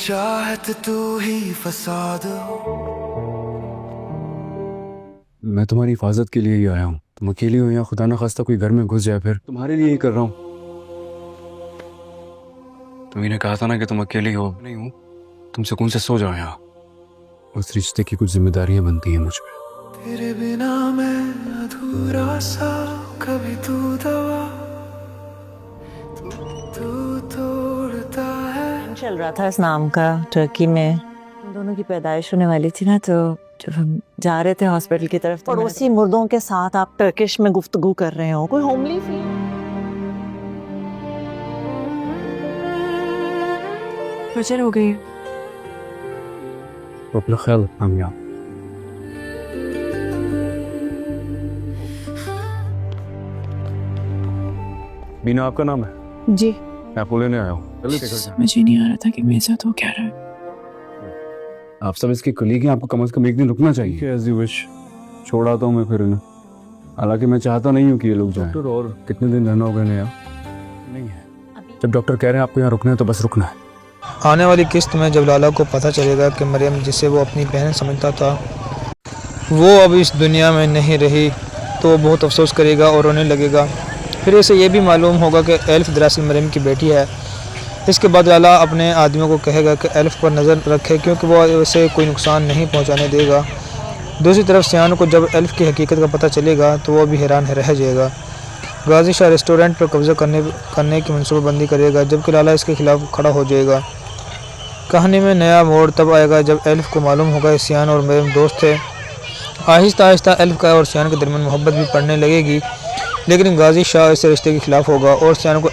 चाहत तू ही फसाद हो। मैं तुम्हारी हिफाजत के लिए ही आया हूँ। तुम अकेली हो या खुदा ना खास्ता कोई घर में घुस जाए, फिर तुम्हारे लिए ही कर रहा हूँ। तुम्हें कहा था ना कि तुम अकेली हो। नहीं हूँ, तुम सुकून से सो जाओ यहाँ। उस रिश्ते की कुछ जिम्मेदारियां बनती हैं मुझ पे। तेरे बिना मैं अधूरा सा, कभी तू दवा तू तोड़ता है। चल रहा था इस नाम का टर्की में। हम दोनों की पैदाइश होने वाली थी ना, तो जब हम जा रहे थे हॉस्पिटल की तरफ, पड़ोसी मुर्दों के साथ आप टर्किश में गुफ्तगू कर रहे हो। कोई होमली फील? फजर हो गई। तो अपना ख्याल रखना मियां। बीना आपका नाम है? जी। मैं आपको लेने आया हूँ। समझ ही नहीं आ रहा था कि मेरे साथ हो क्या रहा है। आप सब इसके कलीग हैं, आपको कम से कम एक दिन रुकना चाहिए। As you wish. छोड़ आता हूँ मैं फिर इन्हें। हालांकि मैं चाहता नहीं हूँ कि ये लोग जाएं। डॉक्टर, और कितने दिन रहना होगा इन्हें यहाँ? नहीं है। जब डॉक्टर कह रहे हैं आपको यहाँ रुकना है तो बस रुकना है। आने वाली किस्त में जब लाला को पता चलेगा कि मरियम, जिसे वो अपनी बहन समझता था, वो अब इस दुनिया में नहीं रही, तो वो बहुत अफसोस करेगा और रोने लगेगा। फिर इसे ये भी मालूम होगा कि एल्फ दरअसल मरियम की बेटी है। इसके बाद लाला अपने आदमियों को कहेगा कि एल्फ पर नज़र रखे, क्योंकि वो उसे कोई नुकसान नहीं पहुंचाने देगा। दूसरी तरफ सियान को जब एल्फ की हकीकत का पता चलेगा तो वो भी हैरान रह जाएगा। गाजी शाह रेस्टोरेंट पर कब्ज़ा करने की मनसूबाबंदी करेगा, जबकि लाला इसके खिलाफ खड़ा हो जाएगा। कहानी में नया मोड़ तब आएगा जब एल्फ को मालूम होगा कि सियान और मरियम दोस्त थे। आहिस्ता आहिस्ता एल्फ का और सियान के दरमियान मोहब्बत भी पड़ने लगेगी, लेकिन गाजी शाह इस रिश्ते के खिलाफ होगा और सियान को